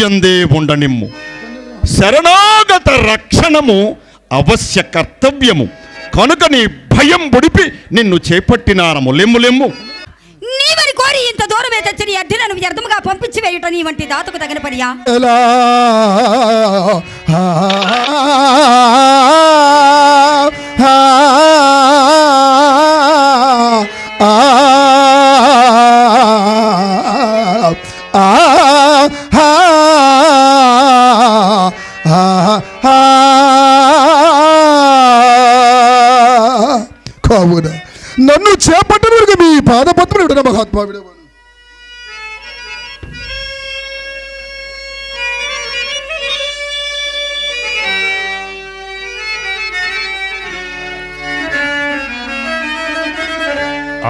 నీయందే ఉండనిమ్ము. శరణాగత రక్షణము అవశ్య కర్తవ్యము, కనుక నీ భయం బుడిపి నిన్ను చేపట్టినారము. లెమ్ము లెమ్ము. నీవని కోరి ఇంత దూరమే తెచ్చి నీ అడ్డులను వ్యర్థముగా పంపించి వేయుట నీ వంటి దాతకు తగిన పనియా? కావున నన్ను చేపట్టను మీ పాదపత్రం విడన మహాత్మా విడవను.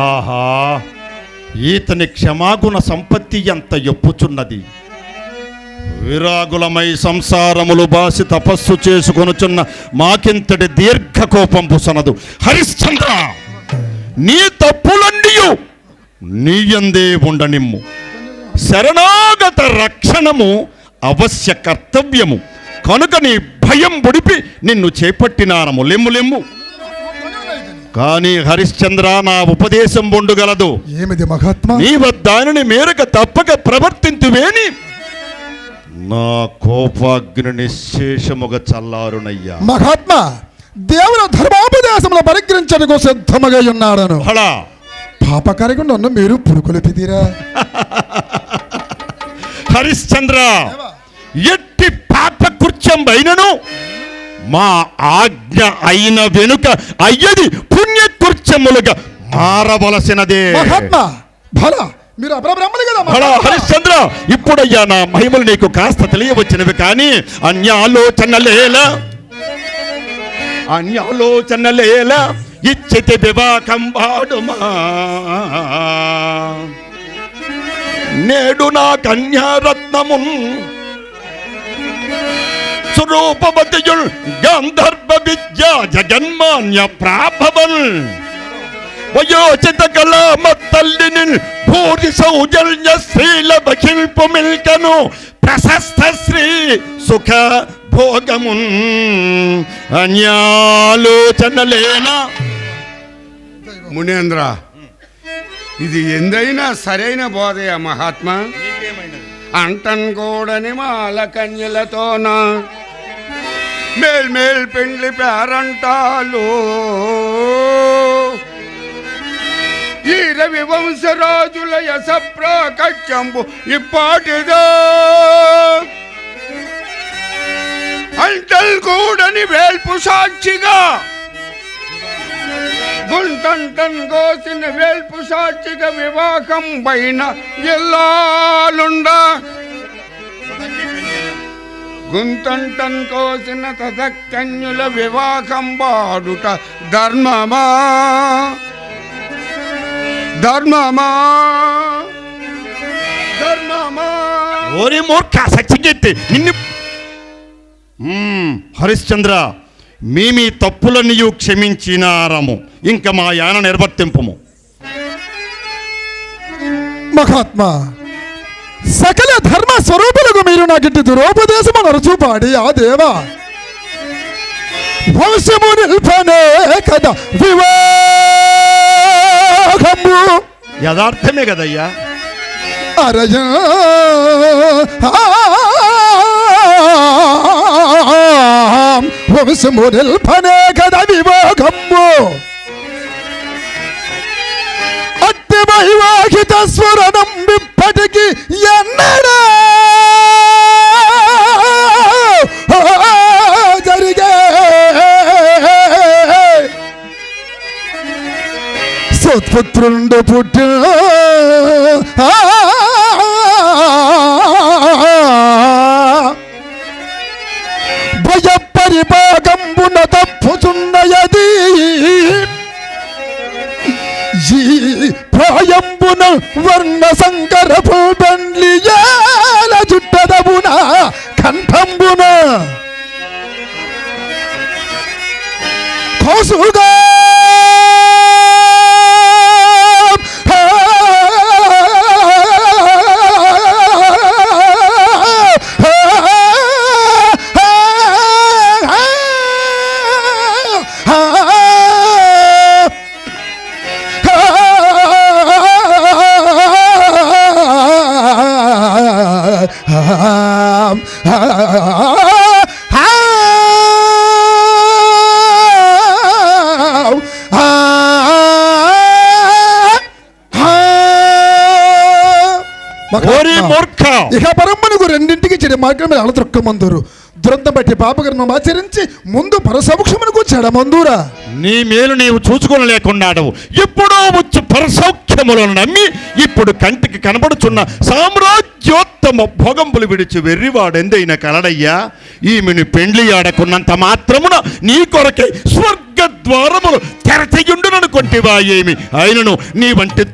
ఆహా, ఈతని క్షమాగుణ సంపత్తి ఎంత ఎప్పుచున్నది. విరాగులమై సంసారములు బాసి తపస్సు చేసుకొనుచున్న మాకింతటి దీర్ఘ కోపంపు సనదు. హరిశ్చంద్ర, నీ తప్పులన్నీ నీయందే ఉండనిమ్ము. శరణాగత రక్షణము అవశ్య కర్తవ్యము, కనుక నీ భయం బుడిపి నిన్ను చేపట్టినారము. లెమ్ము లెమ్ము. కానీ హరిశ్చంద్ర, నా ఉపదేశం బొండుగలదు. ఏమిది మహాత్మా? నీ వద్దానిని మేరక తప్పక ప్రవర్తింతువేని నా కోపాగ్ని నిశ్శేషముగా చల్లారునయ్యా. మహాత్మా, దేవుని ధర్మోపదేశంలో పరిగ్రహించడానికి సిద్ధముగా ఉన్నాడను. అలా పాపకారిగా నన్ను మీరు పురుకొలిపిదిరా. హరిశ్చంద్ర, ఎట్టి పాప కృత్యం అయినను మా ఆజ్ఞ అయిన వెనుక అయ్యది పుణ్యకృత్యములుగా మారవలసినదే. మహాత్మా, భల మీరు అపరబ్రహ్మలు కదా. హరిశ్చంద్ర, ఇప్పుడయ్యా నా మహిమలు నీకు కాస్త తెలియవచ్చినవి, కానీ అన్యాలోచనలేలా ఇచ్చితి వివాకం వాడుమా. నేడు నా కన్యారత్నమున్ స్వరూపవతియుల్ గంధర్వ విద్యా జగన్మాన్య ప్రాభవన్ వయోచిత కళామ తల్లిని భూరి సౌజన్య శ్రీల బకిల్పు మిల్కను ప్రశస్త శ్రీ సుఖ భోగమున్ అన్యాలోచనలేనా. మునేంద్ర, ఇది ఎందైనా సరైన బోధయ మహాత్మా. అంటన్ కూడని మాల కన్యలతోన మేల్మేల్ పెండ్లి పేరంటాలు ఈ రవి వంశరాజుల యశ ప్రాకట్యంబు ఇప్పాటిదో. అంటల్ కూడని వేల్పు సాక్షిగా గుంటంటన్ కోసిన వేల్పు సాక్షిగా వివాహం పైన ఎల్లాలుండ. గుంటంటన్ కోసిన తదకన్యుల వివాహం వాడుట ధర్మమా ధర్మమా ధర్మమా. ఓరి మూర్ఖ సచ్చిగెత్తి నిన్ను. హరిశ్చంద్ర, మీ తప్పులన్నీ క్షమించినారము, ఇంకా మా యాన నిర్వర్తింపము. మహాత్మా, సకల ధర్మ స్వరూపులకు మీరు నాకిట్టి దురోపదేశము నరచూపాడి ఆ దేవా వంశము నిల్పనే కదా వివాహము. యథార్థమే కదయ్యా. అరజ వంశము నిల్పనే కదా వివాహము. అట్టి వైవాహిత స్వరణం ఇప్పటికి ఎన్నడా జరిగే. సత్పుత్రుండు పుట్టిన భయ పరిపాకంబున తప్పుచున్నయది. ఈ ప్రాయంబున వర్ణ సంకరపు బండ్లి ఏల జుట్టదబున కంఠంబున కోసుగా ఓరి మూర్ఖ, ఇక పరమ్మనుకు రెండింటికి చెడు మార్గం మీద అలతృక్కమందురు దురంతం బట్టి పాపకర్మం ఆచరించి ముందు పరసౌక్షమునకు చెడమందురా. నీ మేలు నీవు చూసుకోలేకున్నాడు. ఎప్పుడో వచ్చు పరసౌఖ్యములను నమ్మి ఇప్పుడు కంటికి కనబడుచున్న సామ్రాజ్యోత్తమ భోగంబులు విడిచి వెర్రివాడెందైనా కలడయ్యా. ఈమెను పెండ్లి ఆడకున్నంత మాత్రమున నీ కొరకే స్వర్గ ద్వారములు తెరచయుండుననుకొంటివా ఏమి అయినను నీ వంటి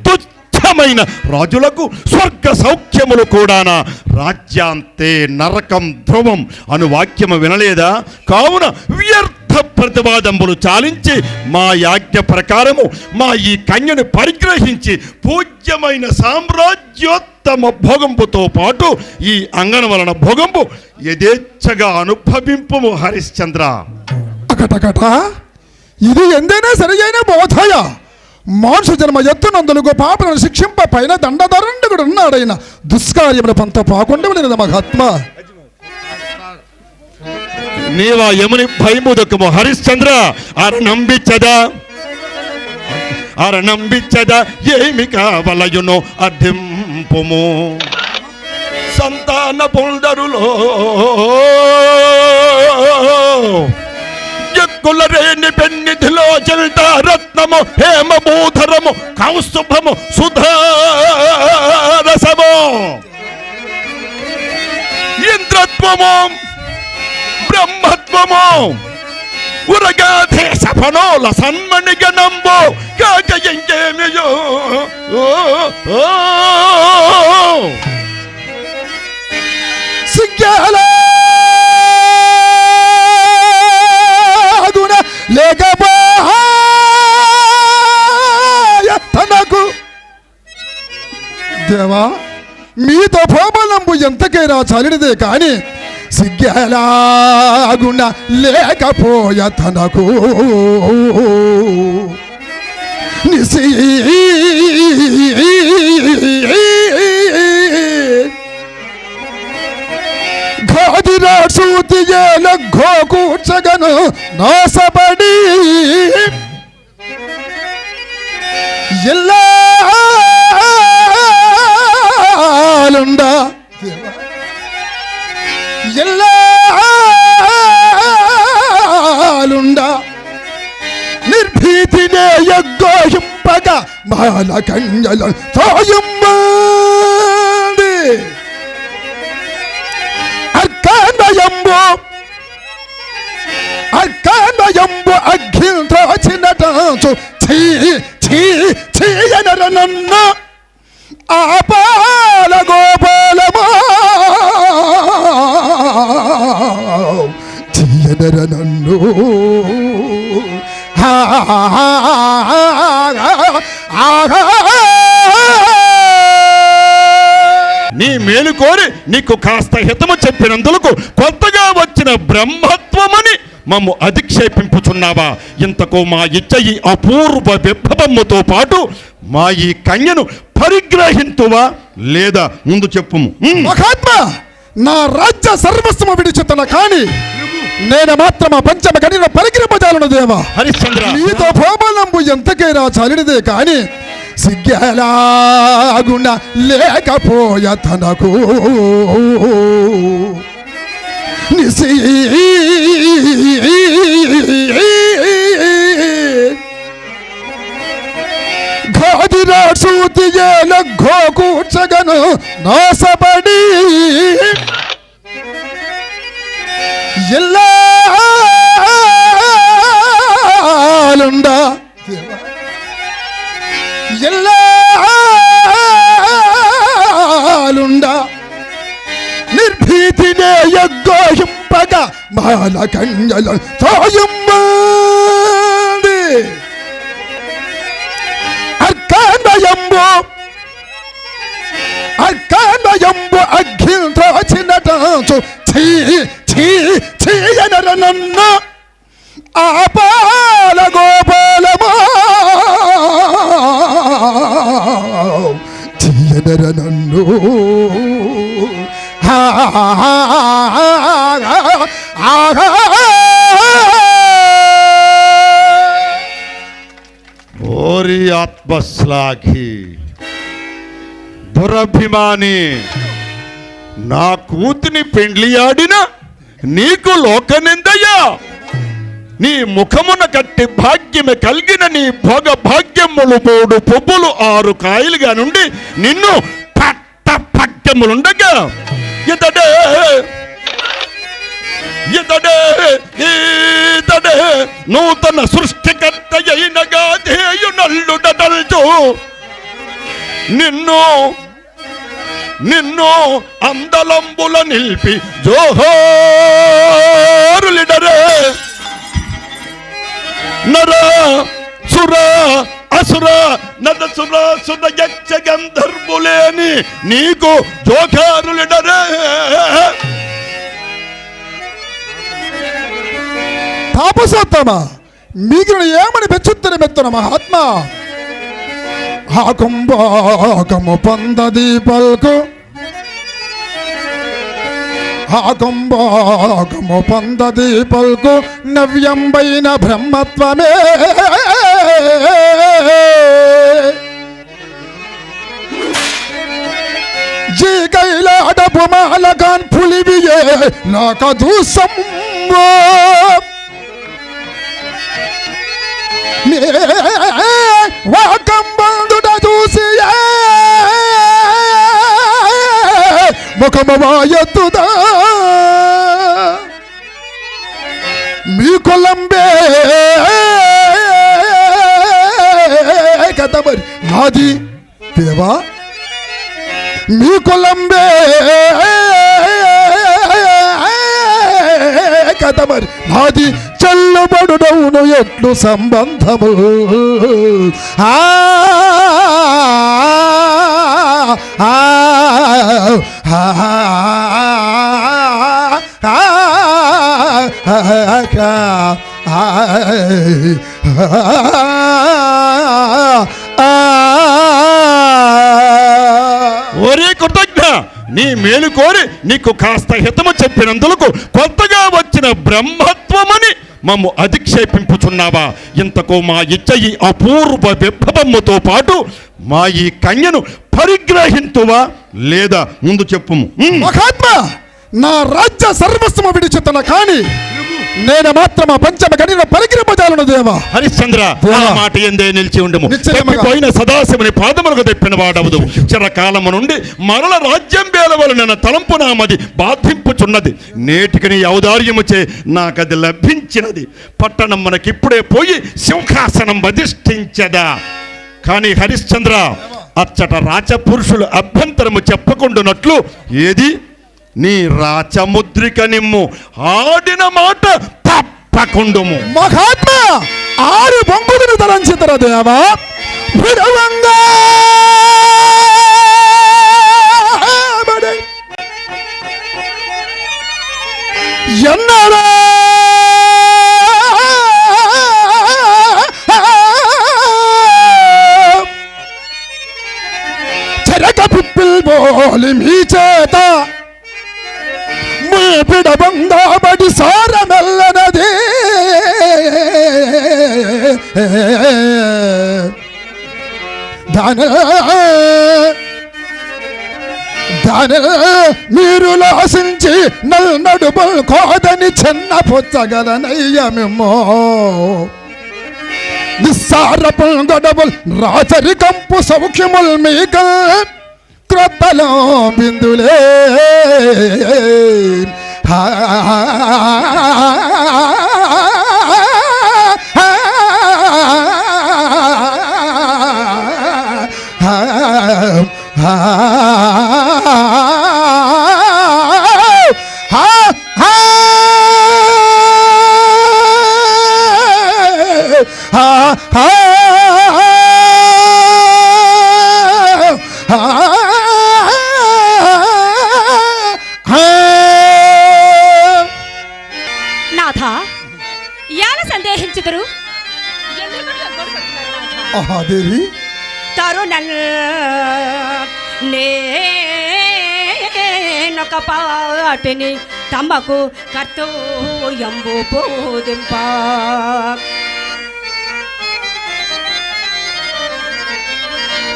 మైన రాజులకు స్వర్గ సౌఖ్యములు కూడానా రాజ్యాంతే నరకం ధ్రువం అను వాక్యము వినలేదా? కావున వ్యర్థ ప్రతివాదంబులు చాలించి మా యాజ్ఞ ప్రకారము మా ఈ కన్యను పరిగ్రహించి పూజ్యమైన సామ్రాజ్యోత్తమ భోగంబుతో పాటు ఈ అంగన వలన భోగంబు యథేచ్ఛగా అనుభవింపుము హరిశ్చంద్ర. అకటకట ఇది ఎందైనా సరియైన బోధయ. మానుష జన్మ ఎత్తునందులకు పాపలను శిక్షింప పైన దండధరుండుడు ఉన్నాడైన దుష్కార్యముల పంత పాకుండా మహాత్మ. నీవా యముని భయముదకము హరిశ్చంద్ర. అరణంబిచ్చదా ఏమి కావలయునో అర్థింపుము సంతాన పొందరులో కులరేని పెన్నిధిలో చెల్త రత్నము హేమభూధరము కౌస్తుభము సుధారసము ఇంద్రత్వము బ్రహ్మత్వము ఉరగాధేశ ఫనోల సన్మణి గణంబు కాక ఇంకేమియో సిగ్గాల తనకు దేవా మీతో భోబలంబు ఎంతకైనా చాలినదే కాని సిగ్గేలాగుణ లేకపోయ తనకు నిసి ఘోదిరాసూతియేల ఘోకూర్చగను నాసపడి ఎల్లాలుండా ఎల్లాలుండా నిర్భీతినే యగ్గోహింపగ బాల కన్యల తోయుమ్మంది అర్కాండయంబు అగ్గిల్తోచినటంచు చీయనర నన్న ఆపాల గోపాలమా చీయనర నన్ను నీ మేలు కోరి నీకు కాస్త హితము చెప్పినందులకు కొత్తగా వచ్చిన బ్రహ్మత్వమని మమ్ము అధిక్షేపింపుచున్నావా? ఇంతకు మా ఇచ్చ ఈ అపూర్వ విభవముతో పాటు మా ఈ కన్యను పరిగ్రహింతువా లేదా ముందు చెప్పుము. మహాత్మ నా రాజ్య సర్వస్వము విడిచితన కాని నేను మాత్రమా పంచమ కడిన పరిగ్రహజాలను దేవా హరిశ్చంద్ర. మీతో భోబలంబు ఎంతకైనా చాలినదే కాని సిగ్గేలాగుణ లేకపోయ తనకు నిసి ఘోదిరాసూతియేల ఘోకూర్చగను నాసపడి ఎల్లాలుండా ఎల్లాలుండా నిర్భీతినే యగ్గోహింపగ బాల కన్యల తోయుమ్మంది అర్కాండయంబు అగ్గిల్తోచినటంచు చీయనర నన్న ఆపాల గోపాలమా చీయనర నన్ను ఓరి ఆత్మశ్లాఘి దురభిమాని, నా కూతుని పెండ్లియాడిన నీకు లోకనిందయ్యా. నీ ముఖమున కట్టి భాగ్యమే కలిగిన నీ భోగ భాగ్యములు 3 పువ్వులు 6 కాయలుగా నుండి నిన్ను పట్ట పట్టములుండగా ఇతడే నూతన సృష్టికర్త అయినగా ధేయు నల్లుడల్చు నిన్ను అందలంబుల నిలిపి జోహారులిడరే. నర సుర అసుర నరసుర సుర యక్ష గంధర్వులేని నీకు జోహారులిడరే. తాపసోత్తమ, మిగిలిన ఏమని పెచ్చుత్తరమెత్తున మహాత్మ. కుంభోగము పొందది పల్కు, కుంభోగము పొందది పల్కు నవ్యంబైన బ్రహ్మత్వమే. జీ కైలాడపు మాలకాన్ పులివియే లోకదూసం వాకంబందుడ చూసి ముఖము వాయెత్తుదా మీ కొలంబే కథ మరి నాది దేవా. మీ కొలంబే కథ మరి నాది. చెల్లుబడునవును ఎట్లు సంబంధము. ఒరే కృతజ్ఞ, నీ మేలు కోరి నీకు కాస్త హితము చెప్పినందులకు కొత్తగా వచ్చిన బ్రహ్మత్వమని మమ్ము అధిక్షేపింపుచున్నావా? ఇంతకు మా ఇచ్చ ఈ అపూర్వ విభవముతో పాటు మా ఈ కన్యను పరిగ్రహింతువా లేదా ముందు చెప్పుము. మహాత్మ, నా రాజ్య సర్వస్వము విడిచితన కాని నేను మాత్రమా పంచమ గడిన పరిగ్రహజాలను దేవా. హరిశ్చంద్ర, ఆ మాట ఎందే నిలిచి ఉండము. తప్పిపోయిన సదాశివుని పాదములకు తెప్పిన వాడవదు. చిరకాలము నుండి మరల రాజ్యం వేలవలన తలంపు నామది బాధింపుచున్నది. నేటికి నీ ఔదార్యముచే నాకది లభించినది. పట్టణం మనకిప్పుడే పోయి సింహాసనం అధిష్ఠించదా. కానీ హరిశ్చంద్ర, అచ్చట రాచపురుషులు అభ్యంతరము చెప్పకుండానట్లు ఏది నీ రాచముద్రిక నిమ్ము, ఆడిన మాట తప్పకుండుము. మహాత్మ, 6 బొంగులను తలంచితర దేవా. విడవంగా ఎన్నడా చెరక పిప్పిల్ బోలి మీ చేత పిడబందాబడి సారమెల్లనది. దాన మీరు లాసించి నడుబల్ కోదని చిన్న పుచ్చగలనయ్యమేమో. నిస్సారపుల్ గడబుల్ రాచరికంపు సౌఖ్యముల్ మీక క్రొత్తలో బిందులే. సందేహించుదురు. దేవి తరుణల్ నేన నేనొక పాటిని తమకు కర్తవ్యంబు బోధింప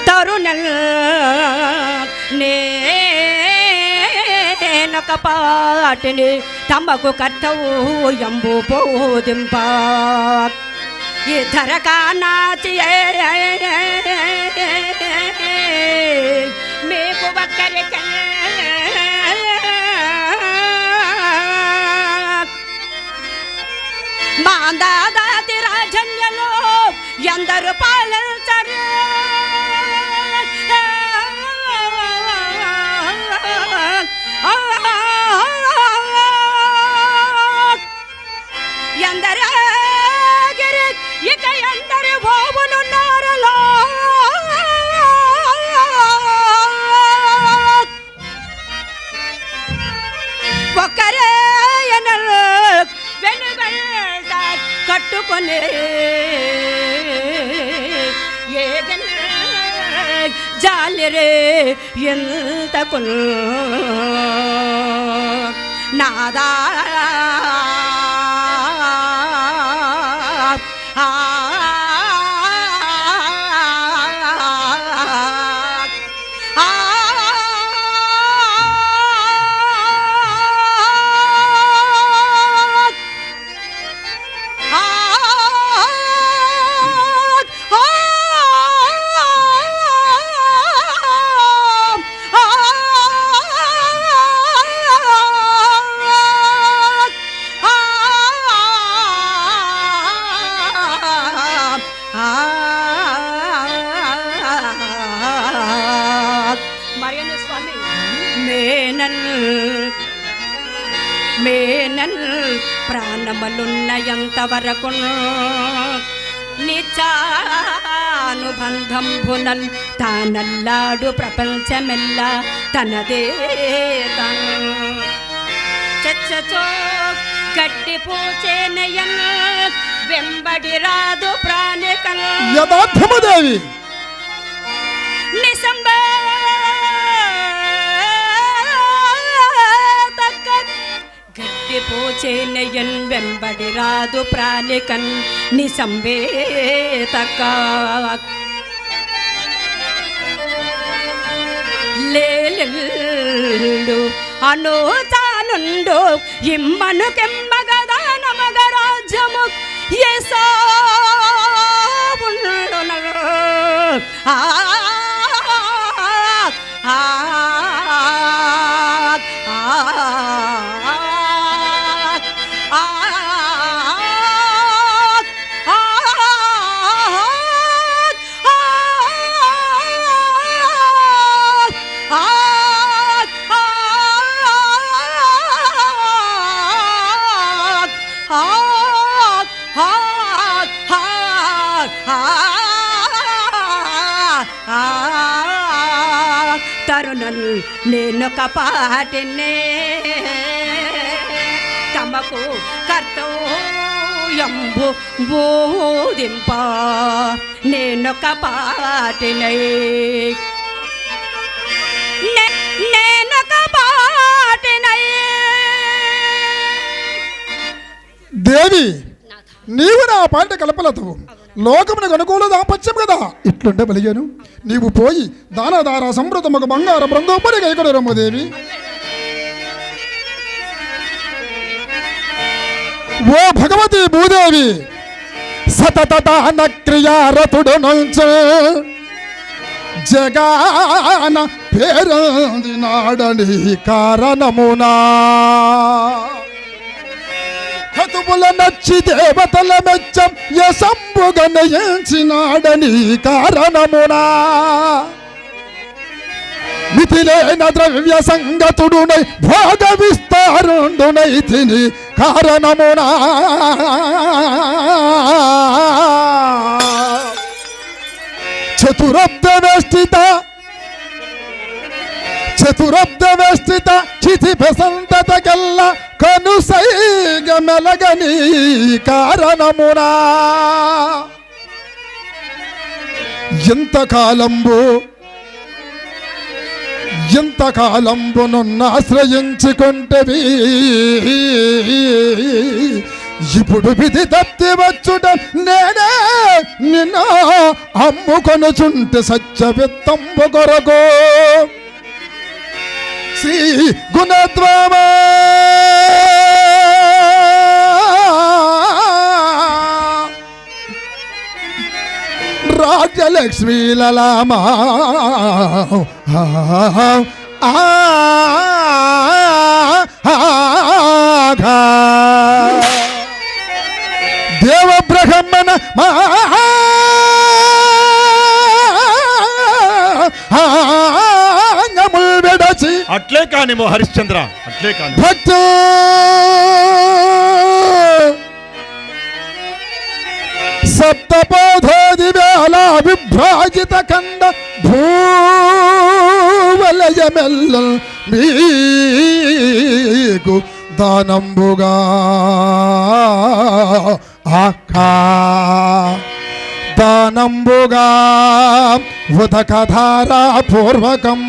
తరుణల్ నేనొక పాటిని తమకు కర్తవ్యంబు బోధింప ఇతరకా నాచి మీకు ఒక్కరిక మాందాదాతి రాజన్యలో ఎందరు పాలించరు ఎందరు ఇక ఎందరు భోమునున్నారలో ఒక్కరే వెనుగంట కట్టుకొని ఏదన్ జాలిరే ఎంతకు నాదా మేనన్ ప్రాణములున్నయంత వరకు నిత్యానుబంధంబునల్ తానల్లాడు ప్రపంచమెల్ల తనదే చచ్చచో గడ్డి పూచేనయన్ వెంబడి రాదు ప్రాణికన్ యథార్థమదేవి నిసంబ గడ్డి పోచేనయన్ వెంబడి రాదు ప్రాణికన్ నిసంవేతక లేలు అను తానుండు ఇమ్మను కెమ్మగదా నమగ రాజ్యము ఎసా తరుణన్ నేనొక పాటినే తమకు కర్తవ్యంబు బోధింప నేనొక పాటినై నేనొక పాటినై దేవి నీవు నా పాట కలపలతవు లోకమునకు అనుకూల దాపత్యం కదా ఇట్లుంటే బలిగాను నీవు పోయి దానదార సమృద్ధముకు బంగార బృందోపరి కైకొడ రమ్మదేవి ఓ భగవతి భూదేవి సతత దాన క్రియారతుడు నుంచి జగాన పేరొందినాడని కారణమునా హతుముల నచ్చి దేవతల మెచ్చం యశంబుగ నయించినాడని కారణమునా మితిలేన ద్రవ్య సంగతుడునై భోగ విస్తారుండునై తిని కారణమునా చతురబ్ద వేష్టిత చితి బసంతకెల్ల కనుసైగ మెలగని కారణమునా ఇంతకాలంబునున్న ఆశ్రయించుకుంటవి ఇప్పుడు విధి తప్పి వచ్చుట నేనే నిన్న అమ్ముకొనుచుంటే సత్యవిత్తంబు కొరకు శ్రీ గుణద్వామా రాజ్యలక్ష్మీ లలామా దేవ బ్రహ్మణ విడచి అట్లే కానిమో హరిశ్చంద్ర, అట్లే కాని భక్త సప్తపోధోది వేళ విభ్రాజిత ఖండ భూవలయమెల్ల మీకు దానంబుగా ఆఖా దానంబుగా ఉదకధారా పూర్వకం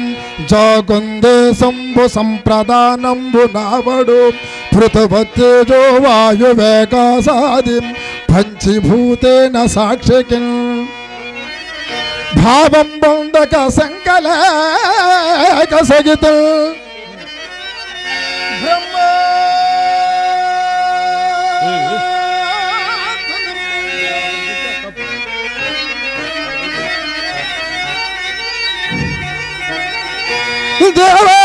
జాగుందేశంబు సంప్రదానంబు నావడు పృథువత్తేజో వాయువేగాసాది పంచభూతేన సాక్షికి భావం బొందక సంకలేక సగిత బ్రహ్మ దేవా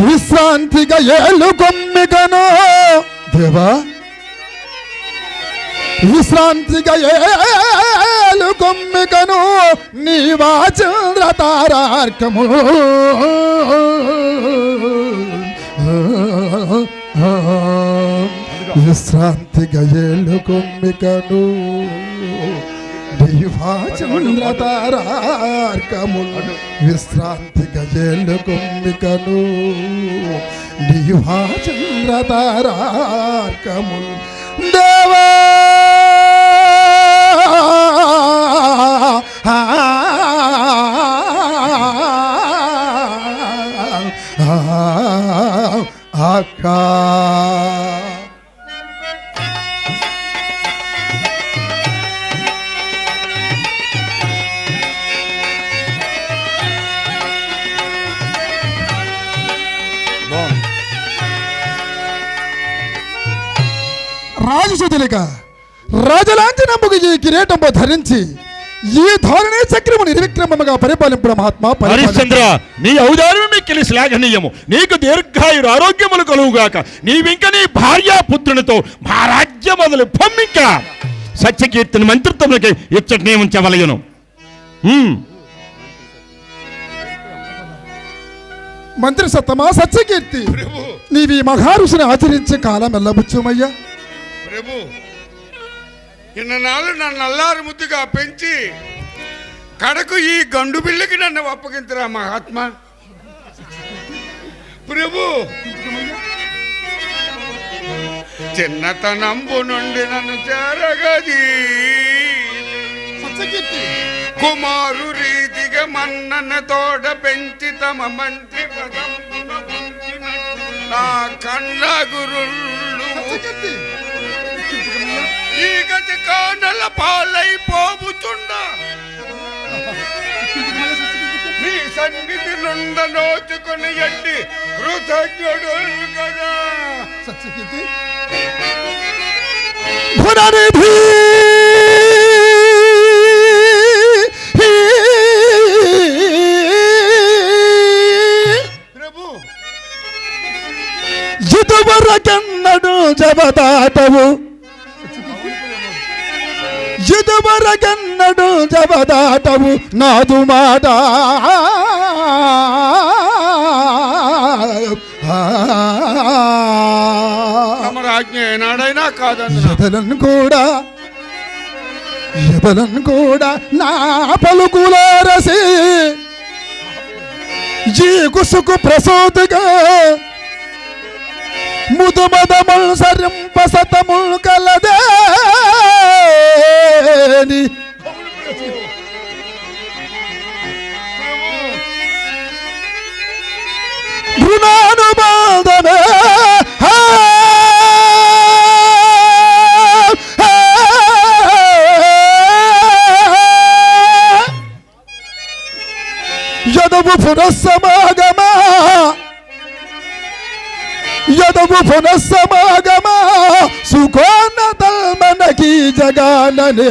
విశ్రాంతిగా ఏలు కొమ్మికను దేవా విశ్రాంతిగా ఏలు కొమ్మికను నీవా చంద్రతారార్కము విశ్రాంతిగా ఏలు కొమ్మికను నీవా చంద్రతారార్కము విశ్రాంతిగా ఏలు కొమ్మికను నీవా చంద్రతారార్కము దేవా ఆకా రాజసుతులిక రాజలాంఛనముకు ఈ కిరీటము ధరించి ఈ ధోరణి చక్రము నిర్విక్రమముగా పరిపాలింపుడు మహాత్మా హరిశ్చంద్ర, నీ ఔదార్యం మిక్కిలి శ్లాఘనీయము. నీకు దీర్ఘాయుర ఆరోగ్యములు కలుగుగాక. నీవింక నీ భార్యాపుత్రునితో మా రాజ్యం మొదలు పొమ్మింక సత్యకీర్తిని మంత్రిత్వములకి ఇచ్చటనే ఉంచవలయను. మంత్రి సత్తమా సత్యకీర్తి, నీవి మహారుషిని ఆచరించే కాలం వెళ్ళబుచ్చుమయ్యా. ప్రభు, ఇన్నాళ్ళు నన్ను అల్లారు ముద్దుగా పెంచి కడకు ఈ గండు బిళ్ళకి నన్ను అప్పగించరా మహాత్మా. ప్రభు, చిన్నతనంబు నుండి నన్ను చేరగది కుమారు రీతిగా మన్నన తోడ పెంచి తమ మంత్రి నా కన్న గురుళ్ళు ఈ గతి కానల పాలైపోబుచుండా నీ సన్నిధి నుండ నోచుకుని ఎట్టి కృతజ్ఞుడు కదా. సత్యకీర్తి ప్రభు, ఇదువరకన్నడు జబదాటవు ఇదువరకన్నడు జబదాటవు నాదు మాట రాజ్ఞ ఏనాడైనా కాదన్న ఎదలను కూడా నా పలుకులారసి ఈ కుసుకు ప్రసూతిగా ముదుమదముల్ సరింప సతముల్ కలదేని రుణానుబాధమే యదవు పునఃసమాగమా యదవు పునఃసమాగమా సుఖోన్నతల్మనకి జగాననే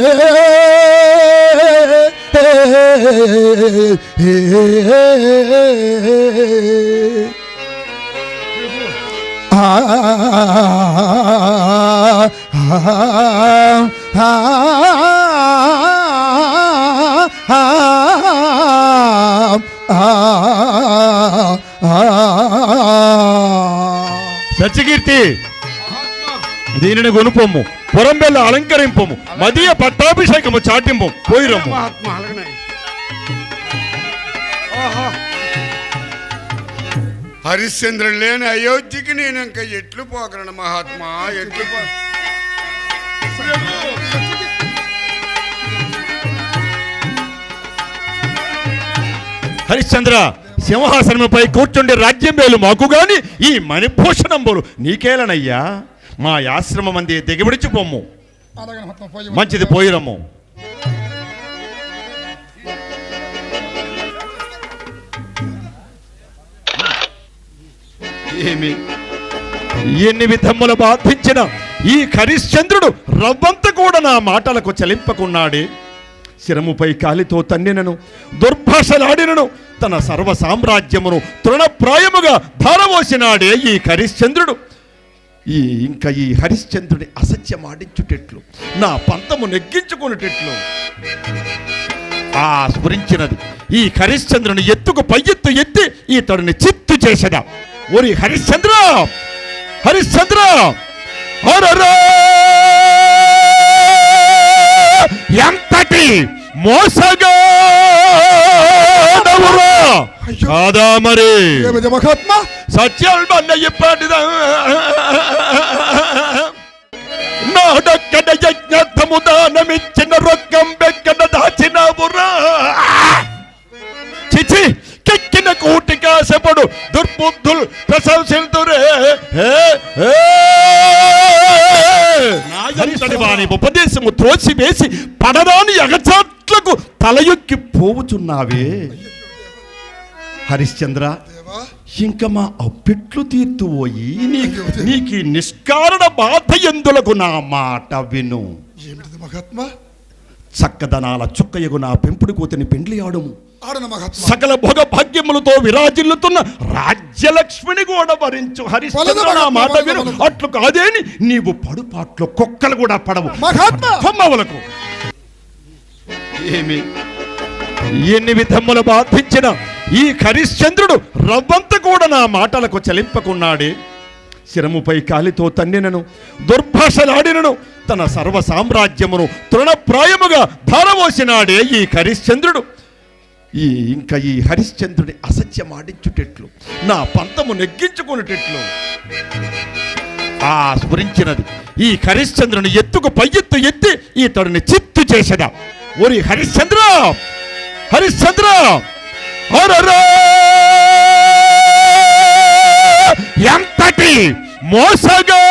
సత్యకీర్తి దీనిని కొనుపొమ్ము పురంబెల్ల అలంకరింపము మదియ పట్టాభిషేకము చాటింపు పోయిరమ్ము. మహాత్మా అలాగనే. ఆహా. హరిశ్చంద్రుడు లేని అయోధ్యకి నేను ఇంకా ఎట్లు పోగలను మహాత్మా, ఎట్లు హరిశ్చంద్ర సింహాసనముపై కూర్చుండి రాజ్యం మేలు మాకు గాని ఈ మణిభూషణంబులు నీకేలనయ్యా. మా ఆశ్రమం అంది దిగబడిచి పొమ్ము. మంచిది పోయిరమ్ము. ఏమి ఎన్ని విధములు బాధించిన ఈ హరిశ్చంద్రుడు రవ్వంత కూడా నా మాటలకు చలింపకున్నాడే. శిరముపై కాలితో తన్నినను దుర్భాషలాడినను తన సర్వ సామ్రాజ్యమును తృణప్రాయముగా ధారవోసినాడే ఈ హరిశ్చంద్రుడు. ఇంకా ఈ హరిశ్చంద్రుని అసత్యమాడించుటెట్లు, నా పంతము నెగ్గించుకునేటట్లు ఆ స్ఫురించినది. ఈ హరిశ్చంద్రుని ఎత్తుకు పై ఎత్తు ఎత్తి ఈతడిని చిత్తు చేసదా. ఓరి హరిశ్చంద్ర, హరిశ్చంద్ర, హరరా ఎంతటి మోసగా కాదా మరి మహాత్మా సత్యాల్మన్న ఇప్పటిదా నాడొక్కడ యజ్ఞము దానమిచ్చిన రొక్కం బెక్కడ దాచినవురా. చిచి కెక్కిన కూటిగా సెపడు దుర్బుద్ధులు ప్రశంసింతురే. వాని ఉపదేశము త్రోసివేసి పడరాని అగచాట్లకు తలయొక్కి పోవుచున్నావే. హరిశ్చంద్ర, ఇంక మా అప్పిట్లు తీర్తుపోయి నీకు నిష్కారణ బాధ ఎందులకు నా మాట విను. మహాత్మా చక్కదనాల చుక్కయగు నా పెంపుడు కూతుని పెండ్లి ఆడుము. మహాత్మా సకల భోగ భాగ్యములతో విరాజిల్లుతున్న రాజ్యలక్ష్మిని కూడా భరించు. హరిశ్చంద్ర నా మాట విను. అట్లు కాదేని నీవు పడుపాట్లో కుక్కలు కూడా పడవు కొమ్మవులకు. ఏమి ఎన్ని విధముల బాధించిన ఈ హరిశ్చంద్రుడు రవ్వంత కూడా నా మాటలకు చలింపకున్నాడే. శిరముపై కాలితో తన్నినను దుర్భాషలాడినను తన సర్వ సామ్రాజ్యమును తృణప్రాయముగా ధారవోసినాడే ఈ హరిశ్చంద్రుడు. ఇంకా ఈ హరిశ్చంద్రుని అసత్యమాడించుటెట్లు, నా పంతము నెగ్గించుకునేటట్లు ఆ స్ఫురించినది. ఈ హరిశ్చంద్రుని ఎత్తుకు పై ఎత్తు ఎత్తి ఈతడిని చిత్తు చేసదా. ఓరి హరిశ్చంద్ర, హరిశ్చంద్ర, హరరా ఎంతటి మోసగా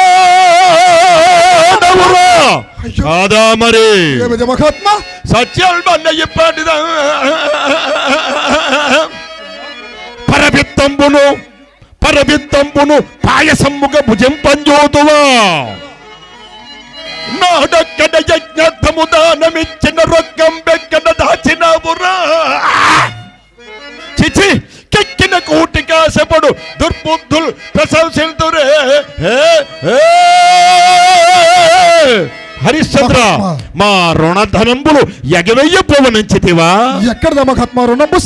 కాదా మరి మహాత్మా సత్యాల్మన్న ఇప్పటిదా పరవిత్తంబును పరవిత్తంబును పాయసమ్ముగ భుజం పంజోతువా. నాడొక్కడ యజ్ఞము దానమిచ్చిన రొక్కం బెక్కడ దాచినవురా. చిచి కెక్కిన కూటిగా సెపడు దుర్బుద్ధులు ప్రశంసింతురే. హరిశ్చంద్ర, మా రుణధనంబులు ఎగవెయ్యపోవనంచితివా. ఎక్కడిదా మహాత్మా రుణంబు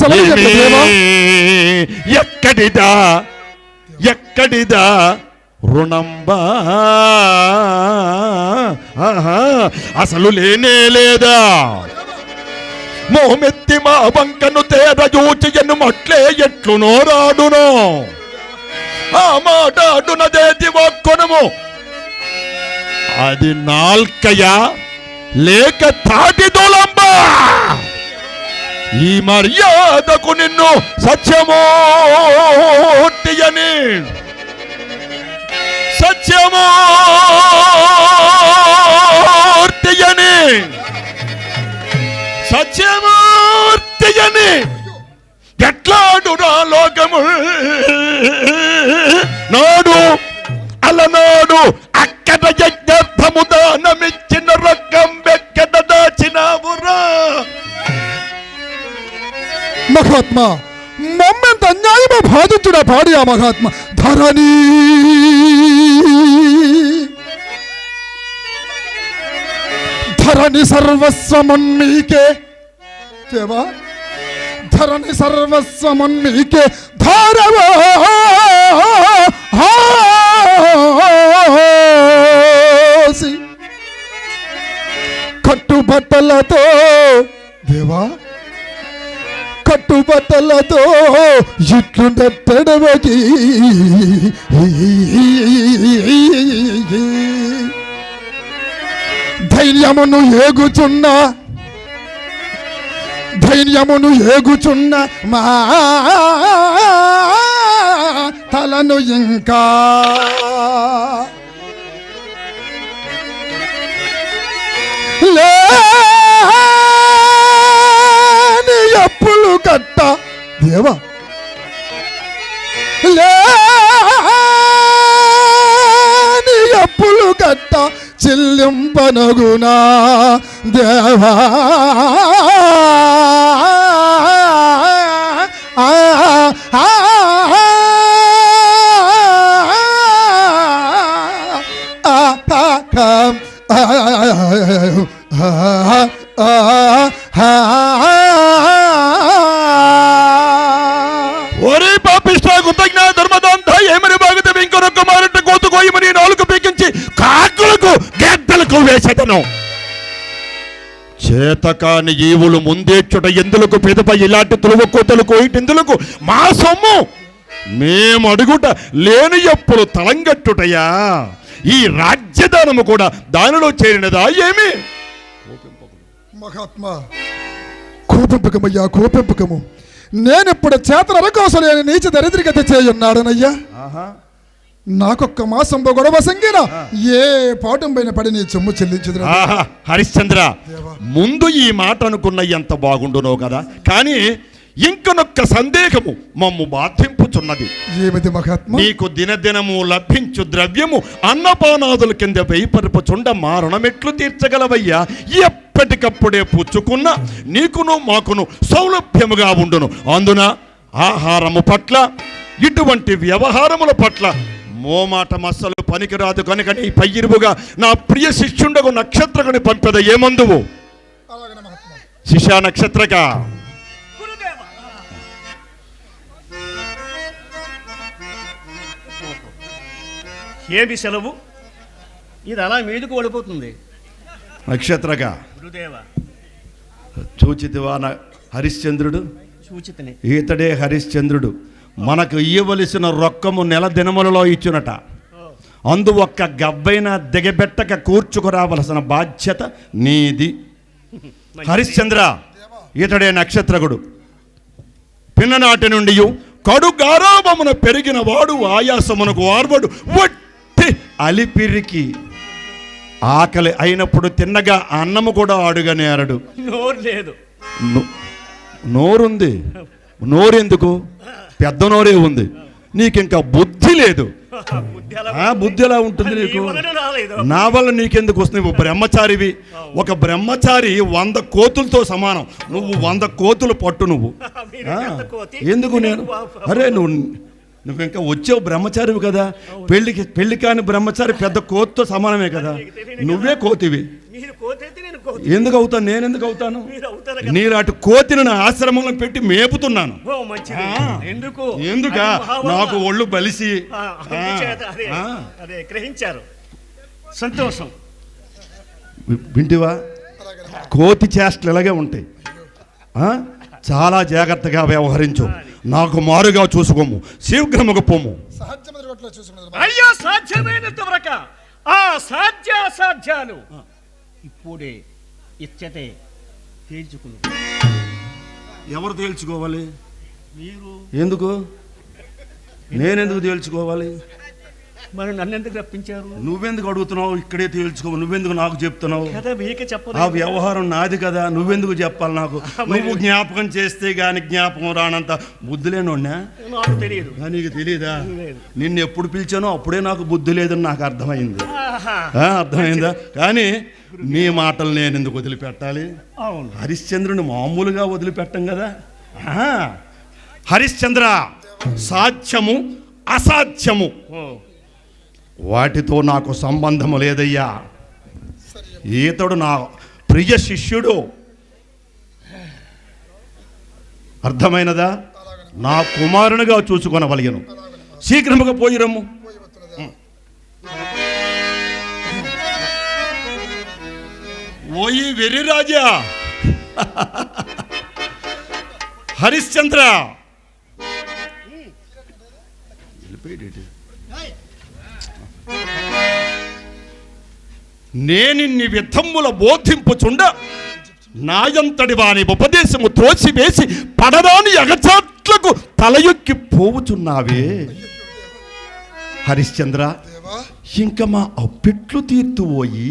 ఎక్కడిదా ఎక్కడిదా రుణంబా అసలు లేనే లేదా. మోమెత్తి మా వంకను తేరజూచియను మట్లే ఎట్లు నోరాడునో ఆ మాటాడునదేది వాక్కొనము అది నాల్కయా లేక తాటిదోలంబా ఈ మర్యాదకు నిన్ను సత్యమూర్తియని సత్యమూర్తియని ఎట్లాడురా లోకము నాడు అలనాడు అక్కడ యజ్ఞార్థము దానమిచ్చిన రకం వెక్కడ దాచినావురా మహాత్మా మమ్మెంత అన్యాయమో బాధితుడా పాడి ఆ మహాత్మ ధరణి ధరణి సర్వస్వమన్మీకే దేవా ధరణి సర్వస్వమన్మీకే ధారవో కట్టుబట్టలతో దేవా కట్టుబట్టలతో ఇట్లుండెడవకి ధైర్యమును ఏగుచున్న మా తలను ఇంకా లేని అప్పులు కట్ట దేవా లేని అప్పులు కట్ట చెల్లింపనగునా దేవా ఒరే పాపిష్ట కృతజ్ఞ ధర్మదాంత ఏమని బాగుతే ఇంకొక మారట కోతుకోయమని నాలుగు పీకించి కాకులకు గెద్దలకు వేసేదను చేతకాని ఈవులు ముందేచ్చుట ఎందులకు పెదపై ఇలాంటి తులువ కోతలు కోయిటెందులకు మా సొమ్ము మేము అడుగుట లేని ఎప్పుడు తలంగట్టుటయా ఈ రాజ్యదానము కూడా దానిలో చేరినదా ఏమి మహాత్మా కోపింపకమయ్యా కోపింపకము నేనిప్పుడు చేతన అరకోసలేని నీచ దరిద్రిగత చేయున్నాడనయ్యా నాకొక్క మాసంలో గొడవ సంగిన ఏ పాఠం పైన పడి నీ చెమ్ము చెల్లించదు హరిశ్చంద్ర ముందు ఈ మాట అనుకున్న ఎంత బాగుండునో కదా కానీ ఇంకనొక్క సందేహము మమ్ము బాధింపుచున్నది ఏమిటి మహాత్మ నీకు దినదినము లభించు ద్రవ్యము అన్నపానాదుల కింద వేయిపరుపుచుండ మా రుణమెట్లు తీర్చగలవయ్యా ఎప్పటికప్పుడే పుచ్చుకున్న నీకును మాకును సౌలభ్యముగా ఉండును అందున ఆహారము పట్ల ఇటువంటి వ్యవహారముల పట్ల మోమాట మస్సలు పనికిరాదు కనుక నీ పయ్యిరువుగా నా ప్రియ శిష్యుండగు నక్షత్రకుని పంపెద ఏమందువు శిష్యా నక్షత్రక ఏమి సెలవు ఇది అలా మీదకు ఓడిపోతుంది నక్షత్రక గురుదేవ చూచితివా హరిశ్చంద్రుడు సూచితని ఈతడే హరిశ్చంద్రుడు మనకు ఇయ్యవలసిన రొక్కము నెల దినములలో ఇచ్చునట అందు ఒక్క గబ్బైన దిగబెట్టక కూర్చుకురావలసిన బాధ్యత నీది హరిశ్చంద్ర ఈతడే నక్షత్రకుడు పిన్ననాటి నుండి కడు గారాభమున పెరిగిన వాడు ఆయాసమునకు ఆర్వడు వట్టి అలిపిరికి ఆకలి అయినప్పుడు తిన్నగా అన్నము కూడా అడుగనేరడు నోరు లేదు నోరుంది నోరెందుకు పెద్ద నోరే ఉంది నీకింకా బుద్ధి లేదు బుద్ధి ఎలా ఉంటుంది నీకు నా వల్ల నీకెందుకు వస్తుంది నువ్వు బ్రహ్మచారివి ఒక బ్రహ్మచారి 100 కోతులతో సమానం నువ్వు 100 కోతులు పట్టు నువ్వు ఎందుకు నేను అరే నువ్వు ఇంకా వచ్చావు బ్రహ్మచారివి కదా పెళ్లి కాని బ్రహ్మచారి పెద్ద కోతితో సమానమే కదా నువ్వే కోతివి ఎందుకు అవుతాను నేను ఎందుకు అవుతాను నీలాంటి కోతిని నా ఆశ్రమంలో పెట్టి మేపుతున్నాను ఎందుకా నాకు ఒళ్ళు బలిసి గ్రహించారు సంతోషం వింటివా కోతి చేష్టలు ఇలాగే ఉంటాయి ఆ? చాలా జాగ్రత్తగా వ్యవహరించు, నాకు మారుగా చూసుకోము, శీఘ్రముగా పోము. అయ్యో సాధ్యమైనంత వరకు ఆ సాధ్యాసాధ్యాలు ఇప్పుడే ఇచ్చటే తేల్చుకును. ఎవరు తేల్చుకోవాలి? మీరు ఎందుకు? నేనెందుకు తేల్చుకోవాలి? మరి నన్ను ఎందుకు రప్పించారు? నువ్వెందుకు అడుగుతున్నావు? ఇక్కడే తేల్చుకో. నువ్వెందుకు నాకు చెప్తున్నావు? కదా మీకే ఆ చెప్పలేదు. వ్యవహారం నాది కదా, నువ్వెందుకు చెప్పాలి నాకు? నువ్వు జ్ఞాపకం చేస్తే గాని జ్ఞాపకం రానంత బుద్ధిలేనోడ్నా? నాకు తెలియదు. నీకు తెలియదా? లేదు. నిన్ను ఎప్పుడు పిలిచానో అప్పుడే నాకు బుద్ధి లేదని నాకు అర్థమైంది. ఆహా. అర్థమైందా? కానీ నీ మాటలు నేను ఎందుకు వదిలిపెట్టాలి? అవును. హరిశ్చంద్రుని మామూలుగా వదిలిపెట్టం కదా. హరిశ్చంద్ర, సాధ్యము అసాధ్యము ఓ, వాటితో నాకు సంబంధము లేదయ్యా. ఈతడు నా ప్రియ శిష్యుడు, అర్థమైనదా? నా కుమారునిగా చూసుకొనవలయను. శీఘ్రముగా పోయి రమ్ము. ఓయి వెర్రిరాజా, హరిశ్చంద్ర, నేనిన్ని విధమ్ముల బోధింపుచుండ నాయంతటి వాని ఉపదేశము త్రోసివేసి పడరాని అగచాట్లకు తలయొక్కి పోవుచున్నావే. హరిశ్చంద్ర, ఇంక మా అప్పెట్లు తీర్తుపోయి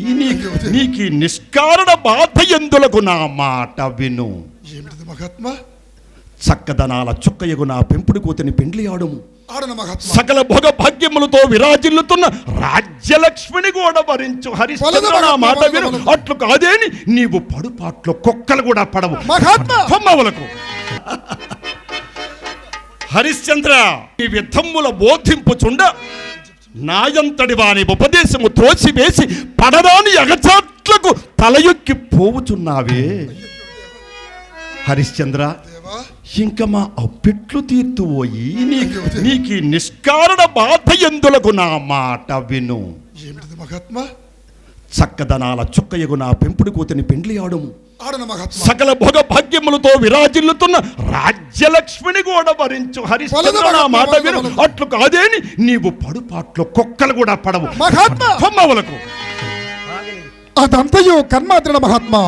నీకు నిష్కారణ బాధ ఎందులకు నా మాట విను. ఏమిటిది మహాత్మా? చక్కదనాల చుక్కయగు నా పెంపుడు కూతుని పెండ్లి ఆడుము. ఆడను మహాత్మా. సకల భోగ భాగ్యములతో విరాజిల్లుతున్న రాజ్యలక్ష్మిని కూడా భరించు. హరిశ్చంద్ర, నా మాట విను. అట్లు కాదేని నీవు పడుపాట్లో కుక్కలు కూడా పడవు మహాత్మా. కొమ్మవులకు. హరిశ్చంద్ర, ఈ విధమ్ముల బోధింపుచుండ నాయంతటి వాని ఉపదేశము త్రోసివేసి పడరాని అగచాట్లకు తలయొక్కి పోవుచున్నావే. హరిశ్చంద్ర, ఇంక మా అప్పెట్లు తీర్తుపోయి నీకు నిష్కారణ బాధ ఎందులకు నా మాట విను. ఏమిటిది మహాత్మా? చక్కదనాల చుక్కయగు నా పెంపుడు కూతుని పెండ్లి ఆడుము. ఆడను మహాత్మా. సకల భోగ భాగ్యములతో విరాజిల్లుతున్న రాజ్యలక్ష్మిని కూడా భరించు. హరిశ్చంద్ర, నా మాట విను. అట్లు కాదేని నీవు పడుపాట్లో కుక్కలు కూడా పడవు మహాత్మా. కొమ్మవులకు. అదంతయు కర్మాద్రణ మహాత్మా.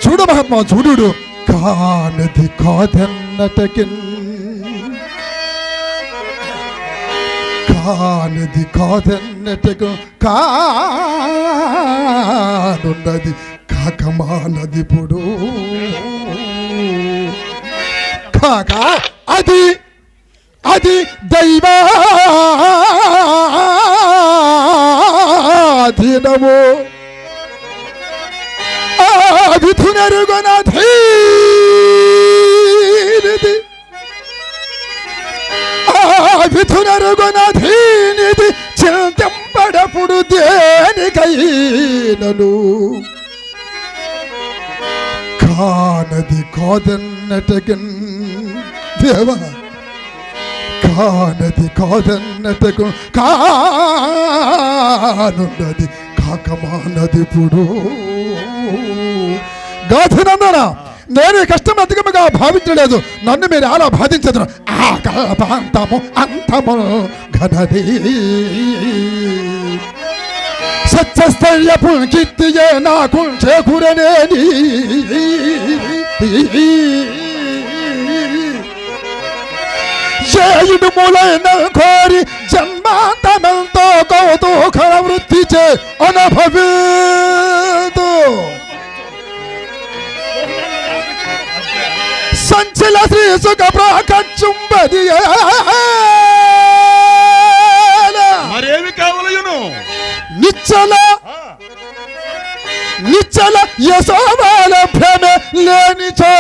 చూడు మహాత్మా, చూడు. కానది కాదన్నటకిన్, కానది కాదన్నటకు కానున్నది కాకమానది పొడు. కాక అది అది దైవాధీనము. విధునరుగునధీనిది, విధునరుగునధీనిది చింతింపడపుడు దేనికైనను. కానది కాదన్నటకన్ దేవా, కానది కాదన్నటకు కానున్నది కాకమానది పుడు. గాథనందన, నేను కష్టం అధికముగా భావించలేదు. నన్ను మీరు అలా బాధించదు. ఆ కల్పాంతము అంతము ఘనది. సత్యస్థల్యపు కీర్తియే నాకు చేకూరనేని. చేయుడు మూలైన కోరి జన్మాంతమెంతో కౌతూహల వృత్తి చే అనుభవితు. సంచల శ్రీ సుఖ ప్రాకచుంబది. మరేమి కావలయును? నిచ్చల నిచ్చల యశోవాలభ్యమే లేనిచో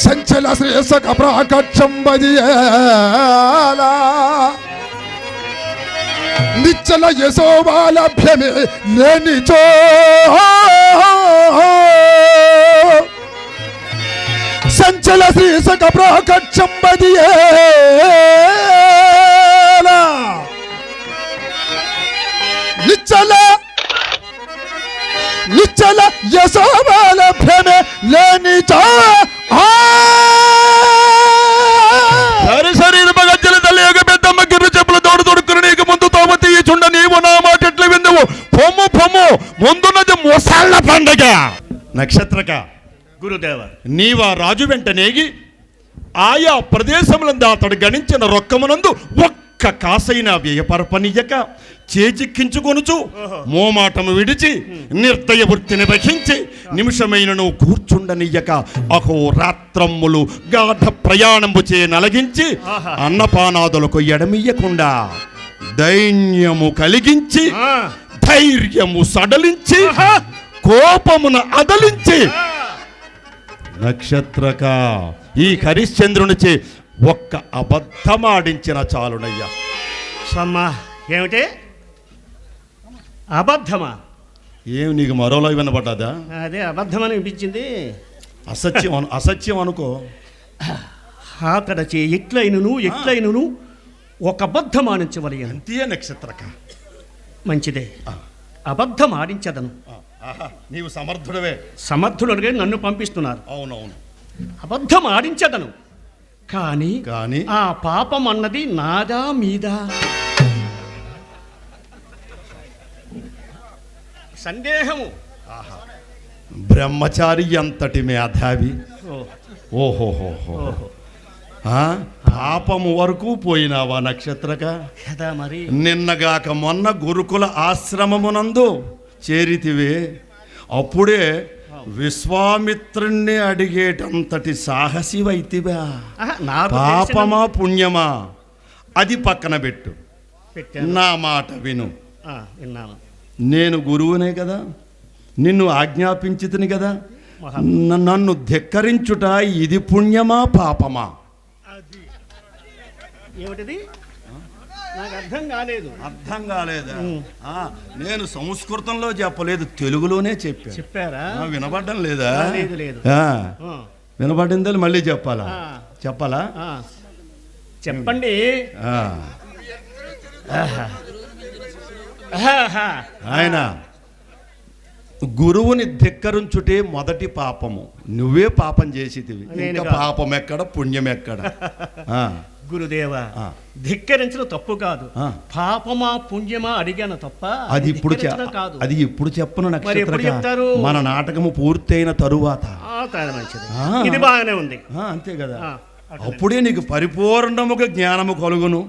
సంచల శ్రీ సుఖ ప్రాకచుంబది. నిచ్చల యశోవాలభ్యమే లేనిచో సంచల శ్రీ సుఖ ప్రాకచుంబది. చల యశోబలభ్యమే లేని సరి మగజ్జల తల్లి యొక్క పెద్దమ్మ గిర్రు చెప్పులు తోడుకుని నీకు ముందు తోమతి ఈ చుండ నీవు నా మాట ఎట్లు విందువు పొమ్ము ముందున్నది మొసాళ్ళ పండగ. నక్షత్రక గురుదేవ, నీవా రాజు వెంట నేగి ఆయా ప్రదేశములందు అతడు గణించిన రొక్కమునందు ఒక్క కాసైన వ్యయపరపనీయక చేజిక్కించుకొనుచు మోమాటము విడిచి నిర్దయ వృత్తిని వహించి నిమిషమైనను కూర్చుండనియ్యక అహోరాత్రమ్ములు గాఢ ప్రయాణము చే నలగించి అన్నపానాదులకు ఎడమియ్యకుండా దైన్యము కలిగించి ధైర్యము సడలించి కోపమున అదలించి నక్షత్రక ఈ హరిశ్చంద్రునిచే ఒక్క అబద్ధమాడించిన చాలునయ్యా. సమ్మా, ఏమిటి అబద్ధమా? ఏమి నీకు మరోలా వినపడ్డాదా? అదే అబద్ధమని అనిపించింది. అసత్యం అనుకో. అక్కడ ఎట్లయినను ఒక అబద్ధం ఆడించవలి. అంతే నక్షత్రక. మంచిదే, అబద్ధం ఆడించదను. నీవు సమర్థుడవే. సమర్థుడుగా నన్ను పంపిస్తున్నారు. అవునవును, అబద్ధం ఆడించదను. కానీ ఆ పాపం అన్నది నాదా మీదా సందేహము. బ్రహ్మచారి అంతటి మేధావి. ఓహోహోహో, పాపము వరకు పోయినావా నక్షత్రక? కదా మరి. నిన్నగాక మొన్న గురుకుల ఆశ్రమమునందు చేరితివే, అప్పుడే విశ్వామిత్రుణ్ణి అడిగేటంతటి సాహసివైతివా? పాపమా పుణ్యమా అది పక్కన పెట్టు, నా మాట విను. నేను గురువునే కదా, నిన్ను ఆజ్ఞాపించితిని కదా, నన్ను ధిక్కరించుట ఇది పుణ్యమా పాపమా? ఏమిటిది? నాకు అర్థం కాలేదు. అర్థం కాలేదా? నేను సంస్కృతంలో చెప్పలేదు, తెలుగులోనే చెప్పారా? వినపడ్డం లేదా? లేదు. వినపడిందా? మళ్ళీ చెప్పాలా? చెప్పండి. ఆయన గురువుని ధిక్కరించుటే మొదటి పాపము. నువ్వే పాపం చేసేదివి. ఇంకా పాపం ఎక్కడ, పుణ్యం ఎక్కడ? గురుదేవ, ధిక్కరించడం తప్పు కాదు. పాపమా పుణ్యమా అడిగాను తప్ప అది ఇప్పుడు చెప్పను నక్షత్రక. మన నాటకము పూర్తయిన తరువాత. ఇది బాగానే ఉంది. అంతే కదా, అప్పుడే నీకు పరిపూర్ణముగా జ్ఞానము కలుగును,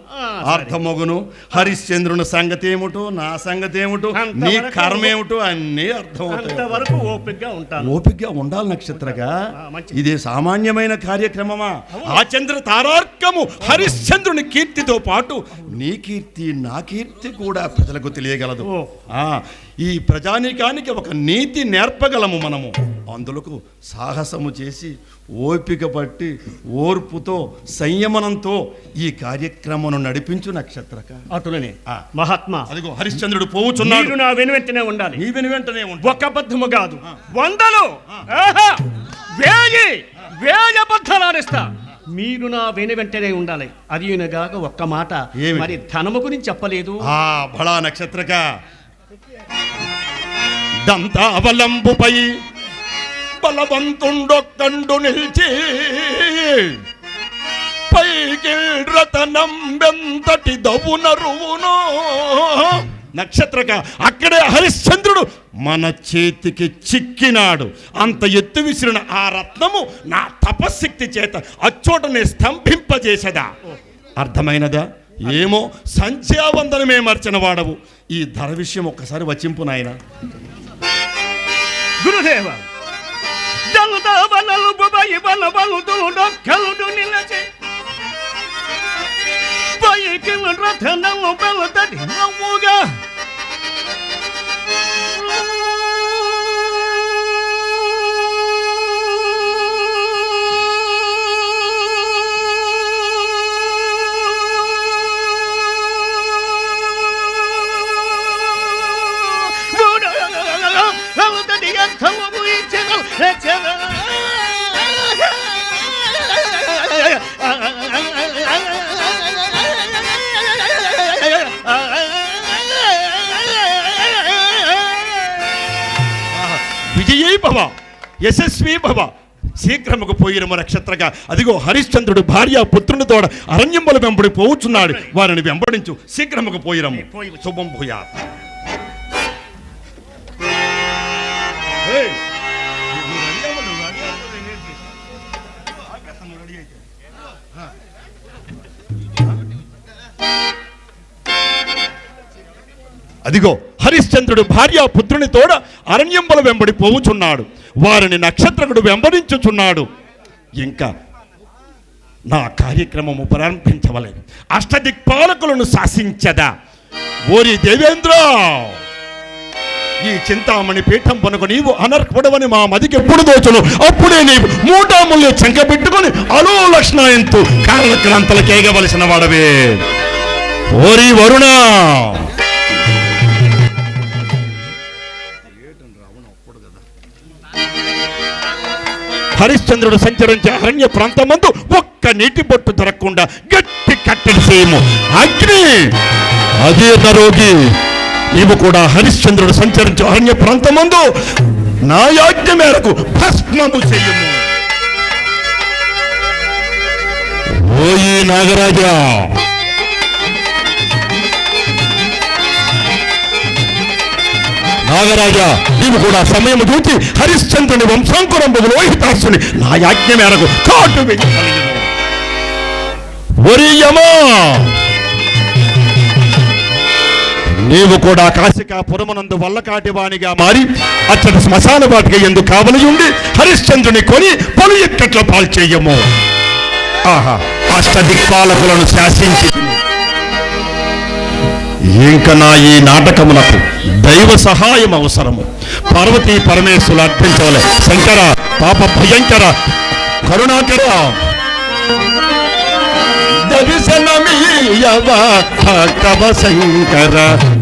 అర్థమగును. హరిశ్చంద్రుని సంగతి ఏమిటో, నా సంగతి ఏమిటో, నీ కర్మ ఏమిటో అన్నీ అర్థమవుతాయి. ఓపికగా ఉండాలి నక్షత్రగా. ఇదే సామాన్యమైన కార్యక్రమమా? ఆ చంద్ర తారార్కము హరిశ్చంద్రుని కీర్తితో పాటు నీ కీర్తి, నా కీర్తి కూడా ప్రజలకు తెలియగలదు. ఈ ప్రజానీకానికి ఒక నీతి నేర్పగలము మనము. అందులకు సాహసము చేసి ఓపిక పట్టి ఓర్పుతో సంయమనంతో ఈ కార్యక్రమను నడిపించు నక్షత్రక. అటులనే మహాత్మా, అదిగో హరిశ్చంద్రుడు పోవుచున్నాడు. నా వెనువెంటనే ఉండాలి. నీ వెనువెంటనే ఉండాలి. ఒక అబద్ధము కాదు, 100 1000 అబద్ధాలు ఆడిస్తా. మీరు నా వెనువెంటనే ఉండాలి. అది గాక ఒక్క మాట, మరి ధనము గురించి చెప్పలేదు. బళా నక్షత్రక. దంతావలంబుపై బలవంతుండొక్కండు నిలిచి పైకి రతనం వెంతటి దవునరువునో. నక్షత్రక, అక్కడే హరిశ్చంద్రుడు మన చేతికి చిక్కినాడు. అంత ఎత్తు విసిరిన ఆ రత్నము నా తపశక్తి చేత అచ్చోటనే స్తంభింపజేసదా. అర్థమైనదా? ఏమో, సంధ్యావందనమే మర్చిన వాడవు. ఈ ధర విషయం ఒక్కసారి వచింపు నాయన. గురుదేవ, పైకి రథనము బలతడి నవ్వుగా యశస్వి భవ. శీఘ్రముకు పోయినము నక్షత్రగా. అదిగో హరిశ్చంద్రుడు భార్య పుత్రుని తోడ అరణ్యముల వెంబడి పోవుచున్నాడు. వారిని వెంబడించు. శీఘ్రముకు పోయినము. శుభం భూయా. అదిగో హరిశ్చంద్రుడు భార్య పుత్రుని తోడ అరణ్యంబుల వెంబడి పోవుచున్నాడు. వారిని నక్షత్రకుడు వెంబడించుచున్నాడు. ఇంకా నా కార్యక్రమము ప్రారంభించవలేదు. అష్టదిక్పాలకులను శాసించదా. ఓరి దేవేంద్ర, ఈ చింతామణి పీఠం పనుకు నీవు అనర్హుడవని మా మదికి ఎప్పుడు దోచును. అప్పుడే నీవు మూటాముల్ని చెంక పెట్టుకుని అలో లక్ష్మణంతు కారణక్రాంతలు కేగవలసిన వాడవే. ఓరి వరుణ, హరిశ్చంద్రుడు సంచరించే అరణ్య ప్రాంతమందు ఒక్క నీటి బొట్టు దొరకకుండా గట్టి కట్టెలు చేయము. అగ్ని, అదే నరోగి, నీవు కూడా హరిశ్చంద్రుడు సంచరించే అరణ్య ప్రాంతమందు నా యాజ్ఞ మేరకు భస్మము చేయము. ఓయి నాగరాజా, నాగరాజా, నీవు కూడా సమయం చూచి హరిశ్చంద్రుని వంశాంకురంబు లోహితాసుని నా యాజ్ఞ మేరకు కాటు వేయగలిగిన. ఒరి యమా, నీవు కూడా కాశికాపురమునందు వల్లకాటివానిగా మారి అచ్చటి శ్మశాన వాటికి ఎందుకు కావలి ఉండి హరిశ్చంద్రుని కొని పలు ఎక్కట్ల పాల్చేయము. ఆహా, అష్టదిక్పాలకులను శాసించి ఇంకా నా ఈ నాటకమునకు దైవ సహాయం అవసరము. పార్వతీ పరమేశ్వరులు అర్పించవలే. శంకర, పాప భయంకర, కరుణాకర, దర్శనమీయవ భక్తవ శంకర,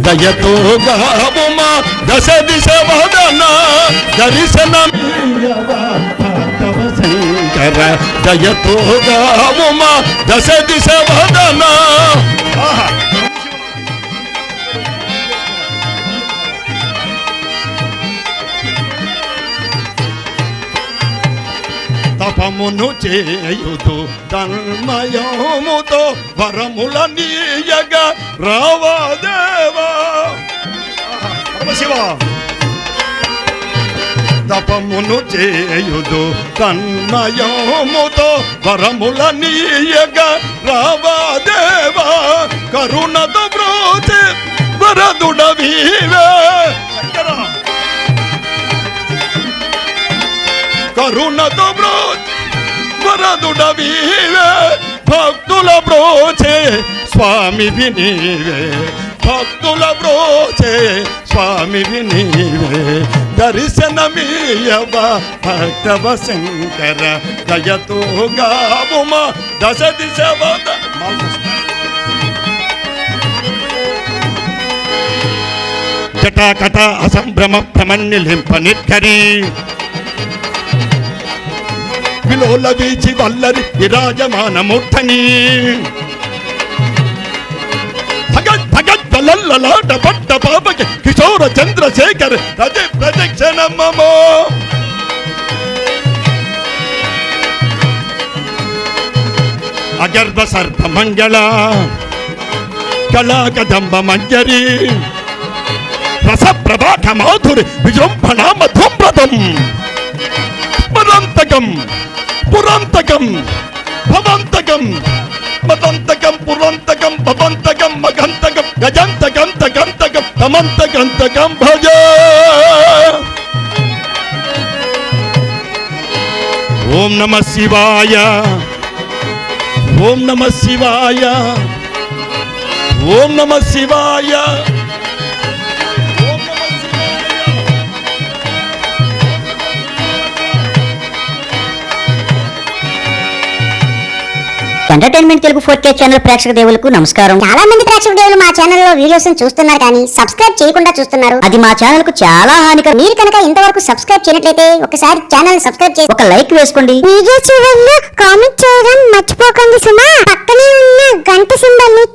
దయతో గావుమా దశ దిశ వదన. దర్శనమీయవ భక్తవ శంకర, దయతో గావుమా దశ దిశ వదన. తపమును చేయుదు తన్మయముతో వరముల నీయగా రావాదేవా. శివ, తపమును చేయుదు తన్మయముతో వరముల నీయగా రావాదేవా. కరుణతో బ్రోచే వరదుడవీవే. కరుణతో వరదుడవీవే. భక్తుల బ్రోచే స్వామి వినీవే. భక్తుల బ్రోచే స్వామి వినీవే. దర్శనమీయవ భక్తవ శంకర, దయతో గావుమా దశ దిశ వద. జటాకట అసంభ్రమ భ్రమన్నిలింప నిర్ఘరి. విలోల వీచి వల్లరి విరాజమాన మూర్ధని. భగత్ భగత్ వలల్లలాట పట్ట పాపకి కిశోర చంద్రశేఖర్ రజ ప్రదక్షిణమో. అగర్భ సర్ప మంగళ కళా కదంబ మంజరి. రస ప్రభాఠ మాధురి విజృంభణ మధుమ్రతం. పురంతకం పురంతకం భవంతకం మదంతకం పురంతకం భవంతకం మగంతకం గజంతకం తగంతకం తమంతకంతకం భజ. ఓం నమః శివాయ, ఓం నమః శివాయ, ఓం నమః శివాయ. ఎంటర్టైన్మెంట్ తెలుగు 4K ఛానల్ ప్రేక్షక దేవులకు నమస్కారం. చాలా మంది ప్రేక్షక దేవులు మా ఛానల్లో వీడియోస్ చూస్తున్నారు కానీ సబ్స్క్రైబ్ చేయకుండా చూస్తున్నారు. అది మా ఛానల్ కు చాలా హానికరం. మీరు కనుక ఇంతవరకు సబ్స్క్రైబ్ చేయనట్లయితే ఒకసారి ఛానల్ సబ్స్క్రైబ్ చేసి ఒక లైక్ వేసుకోండి. వీడియో చివరిలో కామెంట్ చేయడం మర్చిపోకండి సుమా. పక్కనే ఉన్న గంట సింబల్ ని